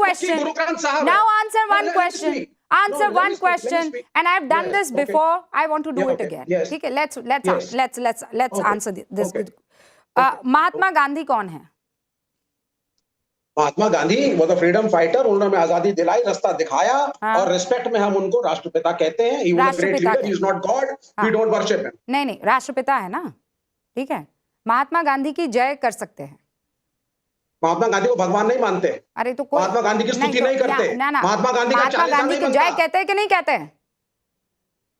question. Guru Granth साहब Now answer one question. Answer one question, and I've done this before. I want to do it again. ठीक है, let's answer this. Mahatma Gandhi कौन है? महात्मा गांधी वो तो freedom fighter, उन्होंने आजादी दिलाई, रास्ता दिखाया, और रिस्पेक्ट में हम उनको राष्ट्रपिता कहते हैं. He was a great leader. He is not God. We don't worship him. नहीं, राष्ट्रपिता है ना, ठीक है. महात्मा गांधी की जय कर सकते हैं. महात्मा गांधी को भगवान नहीं मानते. अरे तो महात्मा गांधी की स्तुति नहीं करते. महात्मा गांधी का महात्मा गांधी की जय कहते हैं कि नहीं कहते हैं?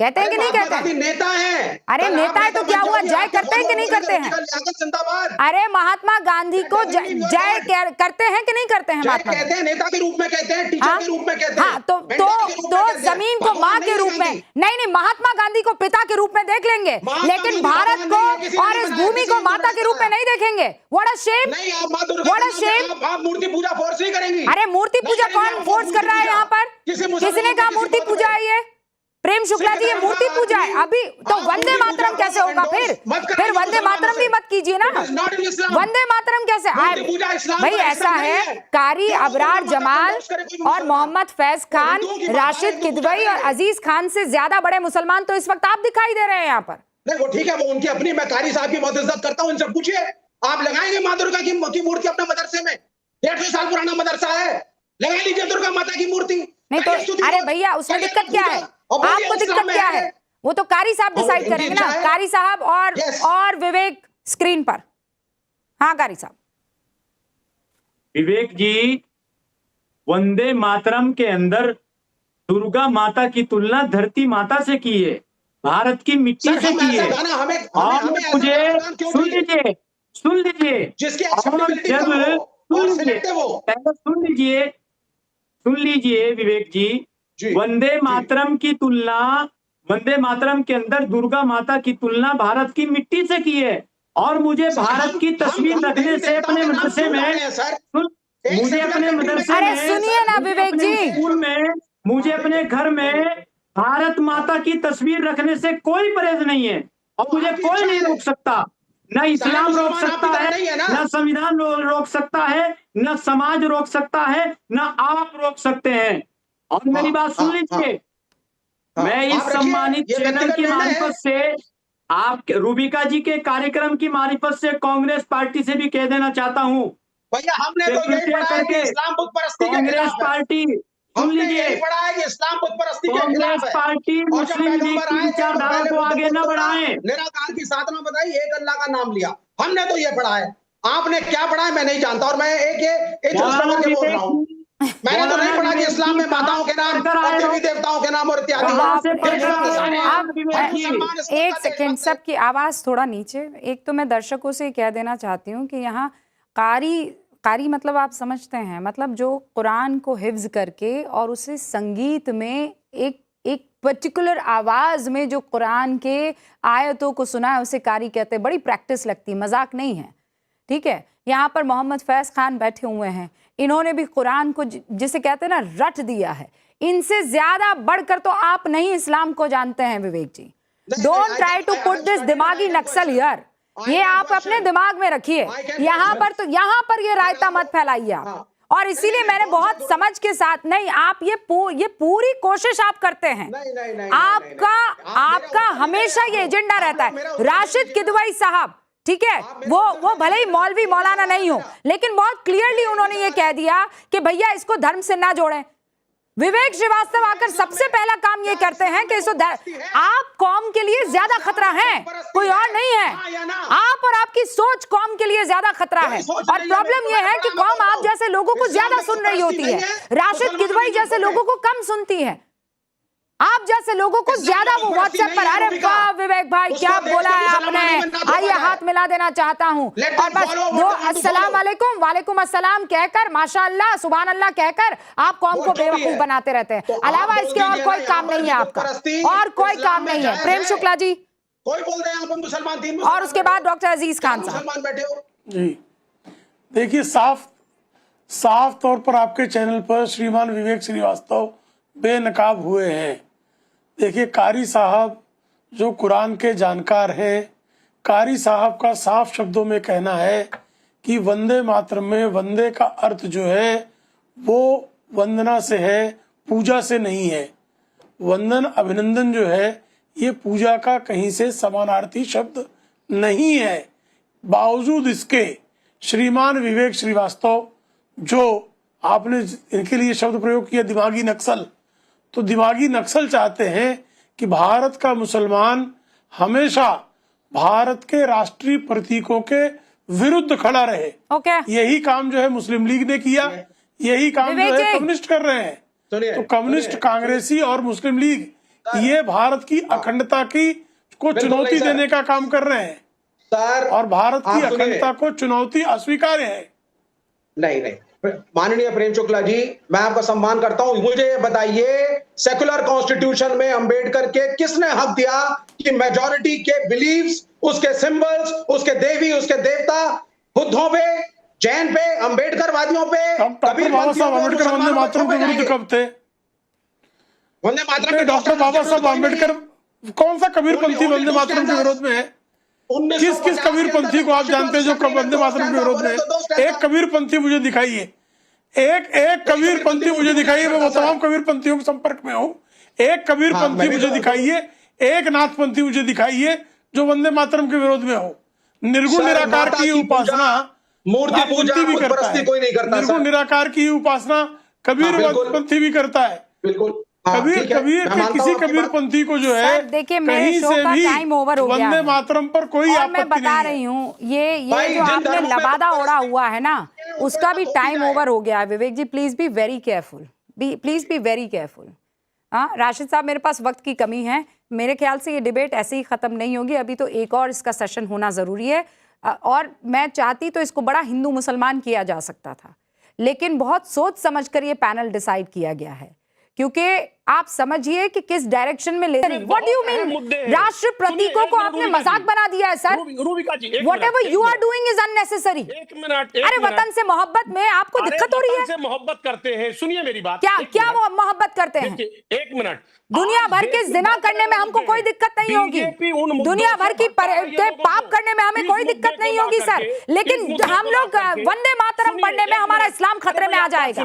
कहते हैं कि नहीं कहते हैं? नेता है. अरे नेता है तो क्या हुआ, जय करते हैं कि नहीं करते हैं? अरे महात्मा गांधी को जय करते हैं कि नहीं करते हैं? महात्मा कहते हैं, नेता के रूप में कहते हैं, टीचर के रूप में कहते हैं. हाँ, तो जमीन को माँ के रूप में नहीं, महात्मा गांधी को पिता के रूप में देख लेंगे, लेकिन भारत को और इस भूमि को माता के रूप में नहीं देखेंगे. What a shame, what a shame. आप मूर्ति पूजा फोर्स नहीं करेंगी. अरे मूर्ति पूजा कौन फोर्स कर रहा है यहाँ पर? किसने कहा मूर्ति पूजा है ये? प्रेम शुक्ला जी, ये मूर्ति पूजा है. अभी तो वंदे मातरम कैसे होगा? फिर वंदे मातरम भी मत कीजिए ना. वंदे मातरम कैसे? भाई ऐसा है, कारी अबरार जमाल और मोहम्मद फैज खान, राशिद किदवई और अजीज खान से ज्यादा बड़े मुसलमान तो इस वक्त आप दिखाई दे रहे हैं यहाँ पर. नहीं, वो ठीक है, वो उनकी अपनी, मैं कारी साहब की बहुत इज्जत करता हूँ, उनसे पूछिए. आप लगाएंगे माँ दुर्गा की मूर्ति अपने मदरसे में? 150 साल पुराना मदरसा है, लगा लीजिए दुर्गा माता की मूर्ति. नहीं तो अरे भैया, उसमें दिक्कत क्या है? आपको दिक्कत क्या है? वो तो कारी साहब डिसाइड करेंगे ना. कारी साहब और विवेक स्क्रीन पर. हाँ कारी साहब. विवेक जी, वंदे मातरम के अंदर दुर्गा माता की तुलना धरती माता से की है, भारत की मिट्टी से की है. और मुझे सुन लीजिए, सुन लीजिए विवेक जी, वंदे मातरम की तुलना, वंदे मातरम के अंदर दुर्गा माता की तुलना भारत की मिट्टी से की है. और मुझे भारत की तस्वीर रखने से अपने मदरसे में, मुझे अपने मदरसे में, सुनिए ना विवेक जी, स्कूल में, मुझे अपने घर में भारत माता की तस्वीर रखने से कोई परहेज नहीं है. और मुझे कोई नहीं रोक सकता. न इस्लाम रोक सकता है, न संविधान रोक सकता है, न समाज रोक सकता है, न आप रोक सकते हैं. और मेरी बात सुन लीजिए, मैं इस सम्मानित चैनल की मार्फत से, आप रूबिका जी के कार्यक्रम की मार्फत से कांग्रेस पार्टी से भी कह देना चाहता हूँ, भैया हमने तो यही पढ़ा है कि इस्लाम बुत परस्ती के कांग्रेस पार्टी, सुन लीजिए, इस्लाम बुत परस्ती के कांग्रेस पार्टी मुस्लिम लीग की विचारधारा को आगे न बढ़ाए. निराकार की साधना बताई, एक अल्लाह का नाम लिया. हमने तो ये पढ़ा है. आपने क्या पढ़ा है मैं नहीं जानता. और मैं एक बोल रहा हूँ, मैंने तो नहीं पढ़ा कि इस्लाम में माताओं के नाम और देवी देवताओं के नाम और इत्यादि. एक सेकेंड, सबकी आवाज थोड़ा नीचे. एक तो मैं दर्शकों से कह देना चाहती हूँ कि यहाँ कारी मतलब आप समझते हैं, मतलब जो कुरान को हिफ्ज करके और उसे संगीत में एक पर्टिकुलर आवाज में जो कुरान के आयतों को सुना है उसे कारी कहते हैं. बड़ी प्रैक्टिस लगती है, मजाक नहीं है, ठीक है. यहाँ पर मोहम्मद फैज खान बैठे हुए हैं, इन्होंने भी कुरान को जिसे कहते हैं ना रट दिया है. इनसे ज्यादा बढ़कर तो आप नहीं इस्लाम को जानते हैं Vivek ji. Don't try to put this दिमागी नक्सल हियर. ये आप अपने दिमाग में रखिए. यहाँ पर ये रायता मत फैलाइए आप. और इसीलिए मैंने बहुत समझ के साथ, नहीं आप ये पूरी कोशिश आप करते हैं. आपका हमेशा ये एजेंडा रहता है. राशिद किदवई साहब, ठीक है, वो भले ही मौलवी मौलाना नहीं हो, लेकिन बहुत क्लियरली उन्होंने ये कह दिया कि भैया इसको धर्म से ना जोड़ें. विवेक श्रीवास्तव आकर सबसे पहला काम ये करते हैं कि इसको, आप कौम के लिए ज्यादा खतरा है, कोई और नहीं है. आप और आपकी सोच कौम के लिए ज्यादा खतरा है. और प्रॉब्लम ये है कि कौम आप जैसे लोगों को ज्यादा सुन रही होती है, राशिद किदवई जैसे लोगों को कम सुनती है. आप जैसे लोगों को ज्यादा वो व्हाट्सएप पर, अरे वाह विवेक भाई क्या बोला है आपने, आइए हाथ मिला देना चाहता हूं. और बस दो अस्सलाम वालेकुम, वालेकुम अस्सलाम कहकर, माशाअल्लाह सुभान अल्लाह कहकर आप कौम को बेवकूफ बनाते रहते हैं. अलावा इसके और कोई काम नहीं है आपका, और कोई काम नहीं है. प्रेम शुक्ला जी, कोई बोल रहे हैं आप मुसलमान, और उसके बाद डॉक्टर अजीज खान साहब. बैठे हो जी. देखिए, साफ तौर पर आपके चैनल पर श्रीमान विवेक श्रीवास्तव बेनकाब हुए हैं. देखिए, कारी साहब जो कुरान के जानकार हैं, कारी साहब का साफ शब्दों में कहना है कि वंदे मातरम में वंदे का अर्थ जो है वो वंदना से है, पूजा से नहीं है। वंदन अभिनंदन जो है ये पूजा का कहीं से समानार्थी शब्द नहीं है। बावजूद इसके श्रीमान विवेक श्रीवास्तव जो आपने इनके लिए शब्द प्रयोग किया दिमागी नक्सल, तो दिमागी नक्सल चाहते हैं कि भारत का मुसलमान हमेशा भारत के राष्ट्रीय प्रतीकों के विरुद्ध खड़ा रहे। ओके, यही काम जो है मुस्लिम लीग ने किया, यही काम जो है कम्युनिस्ट कर रहे हैं। तो कम्युनिस्ट, कांग्रेसी और मुस्लिम लीग ये भारत की अखंडता की को चुनौती देने का काम कर रहे हैं सर, और भारत की अखंडता को चुनौती अस्वीकार्य है। नहीं, माननीय प्रेम शुक्ला जी, मैं आपका सम्मान करता हूं, मुझे ये बताइए सेकुलर कॉन्स्टिट्यूशन में अंबेडकर के किसने हक दिया कि मेजॉरिटी के बिलीव्स, उसके सिंबल्स, उसके देवी, उसके देवता बुद्धों पे, जैन पे, अंबेडकर वादियों पे, डॉक्टर बाबा साहब अम्बेडकर वंदे मातरम के विरुद्ध कब थे? वंदे मातरम डॉक्टर बाबा साहब अम्बेडकर कौन सा कबीरपंथी वंदे मातरम के विरोध में है? किस कबीरपंथी को आप जानते हैं जो वंदे मातरम के विरोध में है? एक कबीरपंथी मुझे दिखाइए, एक कबीरपंथी मुझे दिखाइए। मैं वो तमाम कबीरपंथियों के संपर्क में हूँ। एक कबीरपंथी मुझे दिखाइए, एक नाथपंथी मुझे दिखाइए जो वंदे मातरम के विरोध में हो। निर्गुण निराकार की उपासना मूर्ति पूजा भी करता है, कोई नहीं करता। निर्गुण निराकार की उपासना कबीरपंथी भी करता है। बिल्कुल कबीर के किसी कबीरपंथी को जो है देखिए, कहीं से भी टाइम ओवर हो गया वंदे है मातरम पर कोई और आपत्ति मैं बता नहीं रही है। हूँ ये जो आपने लबादा ओढ़ा हुआ है ना, उसका भी टाइम ओवर हो गया है। Vivek ji, please be very careful, please be very careful. हाँ राशिद साहब, मेरे पास वक्त की कमी है, मेरे ख्याल से ये डिबेट ऐसे ही खत्म नहीं होगी, अभी तो एक और इसका सेशन होना जरूरी है। और मैं चाहती तो इसको बड़ा हिंदू मुसलमान किया जा सकता था, लेकिन बहुत सोच समझकर ये पैनल डिसाइड किया गया है, क्योंकि आप समझिए कि किस डायरेक्शन में ले रही। What do you mean? राष्ट्र प्रतीकों को आपने मजाक बना दिया है sir. Rubika ji, whatever you are doing is unnecessary. एक मिनट, अरे वतन से मोहब्बत में आपको दिक्कत हो रही है? से मोहब्बत करते हैं, सुनिए मेरी बात। क्या वो मोहब्बत करते हैं? एक मिनट, दुनिया भर के जिना करने में हमको कोई दिक्कत नहीं होगी, दुनिया भर की के पाप करने में हमें कोई दिक्कत नहीं होगी सर, लेकिन हम लोग वंदे मातरम पढ़ने में हमारा इस्लाम खतरे में आ जाएगा।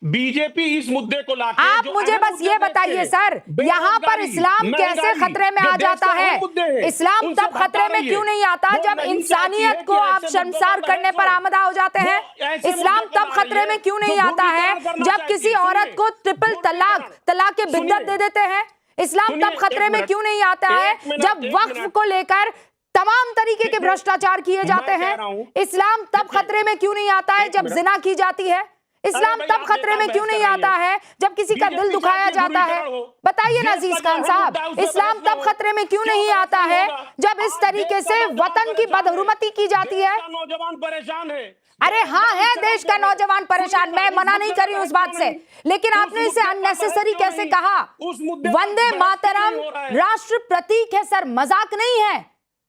बीजेपी इस मुद्दे को लाके आप मुझे बस ये बताइए सर, यहाँ पर इस्लाम कैसे खतरे में आ जाता है? इस्लाम तब खतरे में क्यों नहीं आता जब इंसानियत को आप शर्मसार करने पर आमदा हो जाते हैं? इस्लाम तब खतरे में क्यों नहीं आता है जब किसी औरत को ट्रिपल तलाक के बिद्दत दे देते हैं? इस्लाम तब खतरे में क्यों नहीं आता है जब वक्फ को लेकर तमाम तरीके के भ्रष्टाचार किए जाते हैं? इस्लाम तब खतरे में क्यों नहीं आता है जब जिना की जाती है? इस्लाम तब खतरे में क्यों नहीं आता है जब किसी का दिल दुखाया जाता है? बताइए ना अजीज खान साहब, इस्लाम तब खतरे में क्यों नहीं आता है जब इस तरीके से वतन की बदहुरमती की जाती है? नौजवान परेशान है। अरे हाँ है, देश का नौजवान परेशान, मैं मना नहीं कर रही हूँ उस बात से, लेकिन आपने इसे अननेसेसरी कैसे कहा? वंदे मातरम राष्ट्र प्रतीक है सर, मजाक नहीं है।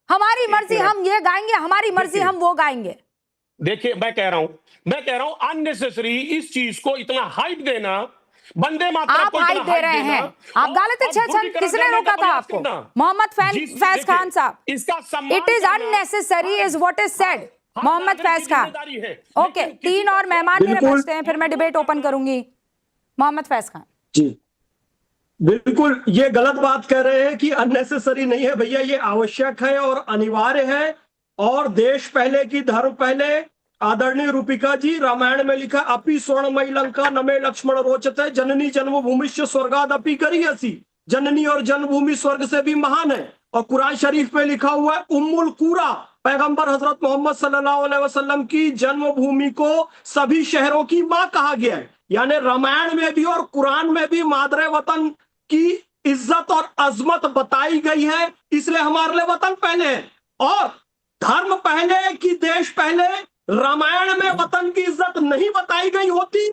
हमारी मर्जी हम ये गाएंगे, हमारी मर्जी हम वो गाएंगे। देखिए मैं कह रहा हूं अननेसेसरी इस चीज को इतना हाइप देना, वंदे मातरम आप हाइप दे रहे हैं, आप गालिब किसने रोका था आपको? मोहम्मद फैज खान साहब, it is unnecessary is what is said. Mohammad Faiz Khan, okay, 3 और मेहमान मेरे बचते हैं, फिर मैं डिबेट ओपन करूंगी। मोहम्मद फैज खान जी, बिल्कुल ये गलत बात कह रहे हैं कि अननेसेसरी नहीं है भैया, ये आवश्यक है और अनिवार्य है। और देश पहले की धर्म पहले। आदरणीय रूपिका जी, रामायण में लिखा अपि स्वर्णमयी लंका नमे लक्ष्मण रोचते जननी जन्मभूमिश्च स्वर्गादपि गरीयसी। जननी और जन्मभूमि स्वर्ग से भी महान है। और कुरान शरीफ में लिखा हुआ है उम्मुल कुरा, पैगंबर हजरत मोहम्मद सल्लल्लाहु अलैहि वसल्लम की जन्मभूमि को सभी शहरों की मां कहा गया है। यानी रामायण में भी और कुरान में भी मादरे वतन की इज्जत और अजमत बताई गई है, इसलिए हमारे लिए वतन पहले है। और धर्म पहले कि देश पहले, रामायण में वतन की इज्जत नहीं बताई गई होती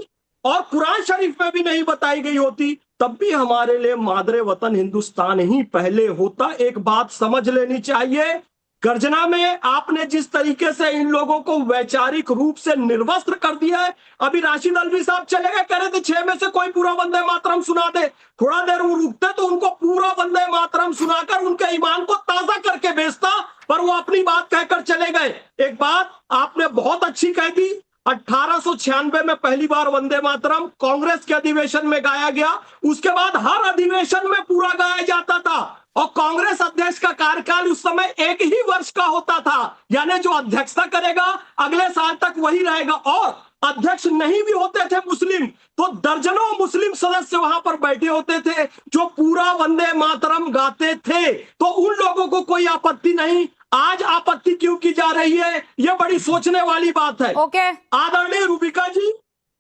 और कुरान शरीफ में भी नहीं बताई गई होती, तब भी हमारे लिए मादरे वतन हिंदुस्तान ही पहले होता। एक बात समझ लेनी चाहिए, गर्जना में आपने जिस तरीके से इन लोगों को वैचारिक रूप से निर्वस्त्र कर दिया है। अभी राशिद अलवी साहब चले गए, कह रहे थे 6 में से कोई पूरा वंदे मातरम सुना दे। थोड़ा देर वो रुकते तो उनको पूरा वंदे मातरम सुनाकर उनके ईमान को ताजा करके भेजता, पर वो अपनी बात कहकर चले गए। एक बात आपने बहुत अच्छी कह दी, 1896 में पहली बार वंदे मातरम कांग्रेस के अधिवेशन में गाया गया। उसके बाद हर अधिवेशन में पूरा गाया जाता था और कांग्रेस अध्यक्ष का कार्यकाल उस समय 1 ही वर्ष का होता था, यानी जो अध्यक्षता करेगा अगले साल तक वही रहेगा। और अध्यक्ष नहीं भी होते थे मुस्लिम तो दर्जनों मुस्लिम सदस्य वहां पर बैठे होते थे जो पूरा वंदे मातरम गाते थे। तो उन लोगों को कोई आपत्ति नहीं। आज आपत्ति क्यों की जा रही है, यह बड़ी सोचने वाली बात है। ओके आदरणीय रूबिका जी,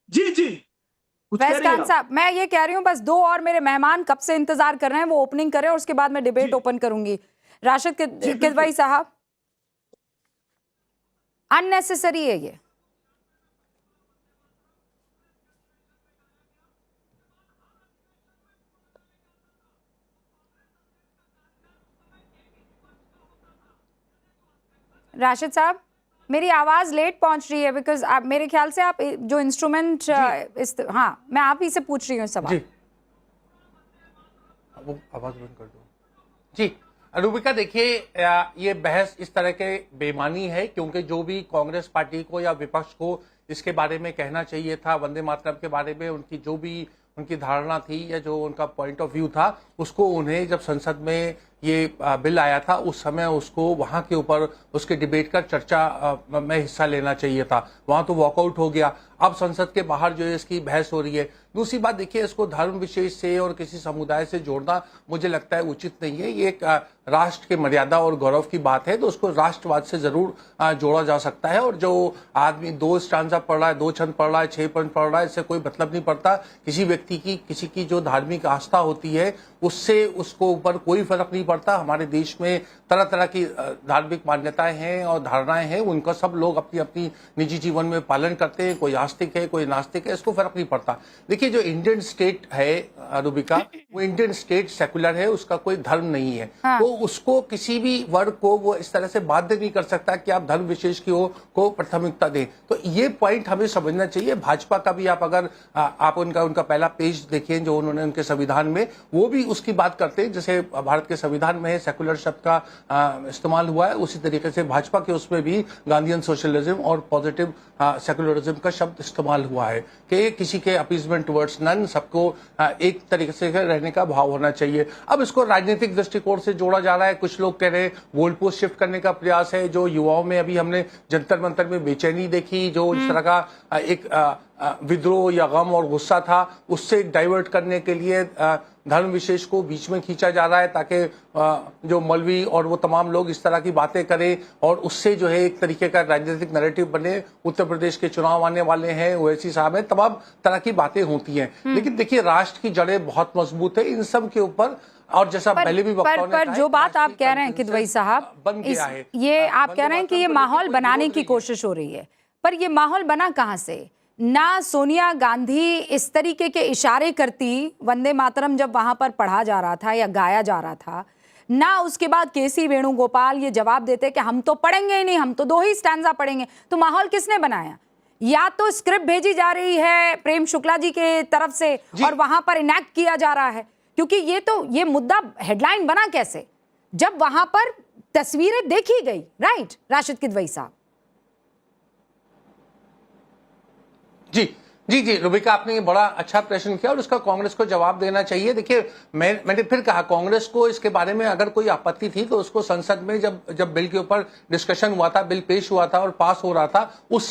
जी कुछ कह वैस रही हैं खान आप? साहब, मैं ये कह रही हूँ बस 2 और मेरे मेहमान कब से इंतजार कर रहे हैं, वो ओपनिंग करें और उसके बाद मैं डिबेट ओपन करूंगी। राशिद किदवई साहब, अननेसेसरी है ये। राशिद साहब, मेरी आवाज लेट पहुंच रही है बिकॉज आप मेरे ख्याल से आप जो इंस्ट्रूमेंट हाँ, मैं आप ही से पूछ रही हूँ सवाल। जी, वो आवाज बंद कर दो। जी रूबिका, देखिए ये बहस इस तरह के बेमानी है क्योंकि जो भी कांग्रेस पार्टी को या विपक्ष को इसके बारे में कहना चाहिए था, वंदे मातरम के बारे में उनकी जो भी उनकी धारणा थी या जो उनका पॉइंट ऑफ व्यू था, उसको उन्हें जब संसद में ये बिल आया था उस समय उसको वहां के ऊपर उसके डिबेट का चर्चा में हिस्सा लेना चाहिए था। वहां तो वॉकआउट हो गया। अब संसद के बाहर जो है इसकी बहस हो रही है। दूसरी बात देखिए, इसको धर्म विशेष से और किसी समुदाय से जोड़ना मुझे लगता है उचित नहीं है। ये एक राष्ट्र के मर्यादा और गौरव की बात है तो उसको राष्ट्रवाद से जरूर जोड़ा जा सकता है। और जो आदमी 2 स्टांजा पढ़ रहा है, 2 छंद पढ़ रहा है, 6 पंथ पढ़ रहा है, इससे कोई मतलब नहीं पड़ता। किसी व्यक्ति की किसी की जो धार्मिक आस्था होती है उससे उसको ऊपर कोई फर्क नहीं पड़ता। हमारे देश में तरह तरह की धार्मिक मान्यताएं हैं और धारणाएं हैं, उनका सब लोग अपनी अपनी निजी जीवन में पालन करते हैं। कोई आस्तिक है, कोई नास्तिक है, इसको फर्क नहीं पड़ता। देखिए जो इंडियन स्टेट है रूबिका, वो इंडियन स्टेट सेकुलर है, उसका कोई धर्म नहीं है। हाँ। तो उसको किसी भी वर्ग को वो इस तरह से बाध्य नहीं कर सकता कि आप धर्म विशेष की को प्राथमिकता दें। तो ये पॉइंट हमें समझना चाहिए। भाजपा का भी आप अगर आप उनका पहला पेज देखें जो उन्होंने उनके संविधान में, वो भी उसकी बात करते हैं जैसे भारत के संविधान में सेकुलर शब्द का इस्तेमाल हुआ है, उसी तरीके से भाजपा के उसमें भी गांधीयन सोशलिज्म और पॉजिटिव सेकुलरिज्म का शब्द इस्तेमाल हुआ है कि किसी के अपीजमेंट टुवर्ड्स नन, सबको एक तरीके से रहने का भाव होना चाहिए। अब इसको राजनीतिक दृष्टिकोण से जोड़ा जा रहा है। कुछ लोग कह रहे हैं गोल पोस्ट शिफ्ट करने का प्रयास है। जो युवाओं में अभी हमने जंतर मंतर में बेचैनी देखी, जो इस तरह का एक विद्रोह या गम और गुस्सा था, उससे डाइवर्ट करने के लिए धर्म विशेष को बीच में खींचा जा रहा है ताकि जो मौलवी और वो तमाम लोग इस तरह की बातें करें और उससे जो है एक तरीके का राजनीतिक नैरेटिव बने। उत्तर प्रदेश के चुनाव आने वाले हैं, ओवैसी साहब हैं, तमाम तरह की बातें होती हैं। लेकिन देखिए राष्ट्र की जड़ें बहुत मजबूत है इन सब के ऊपर। और जैसा पहले भी वक्ताओं ने कहा, जो बात आप कह रहे हैं किदवई साहब, ये आप कह रहे हैं कि ये माहौल बनाने की कोशिश हो रही है, पर ये माहौल बना कहां से? ना सोनिया गांधी इस तरीके के इशारे करती वंदे मातरम जब वहां पर पढ़ा जा रहा था या गाया जा रहा था, ना उसके बाद केसी वेणुगोपाल ये जवाब देते कि हम तो पढ़ेंगे ही नहीं, हम तो 2 ही स्टैंजा पढ़ेंगे। तो माहौल किसने बनाया? या तो स्क्रिप्ट भेजी जा रही है प्रेम शुक्ला जी के तरफ से और वहां पर इनैक्ट किया जा रहा है, क्योंकि ये मुद्दा हेडलाइन बना कैसे जब वहां पर तस्वीरें देखी गई। राइट राशिद किदवई साहब? जी रूबिका, आपने ये बड़ा अच्छा प्रश्न किया और उसका कांग्रेस को जवाब देना चाहिए। देखिए मैंने फिर कहा, कांग्रेस को इसके बारे में अगर कोई आपत्ति थी तो उसको संसद में जब बिल के ऊपर डिस्कशन हुआ था, बिल पेश हुआ था और पास हो रहा था, उस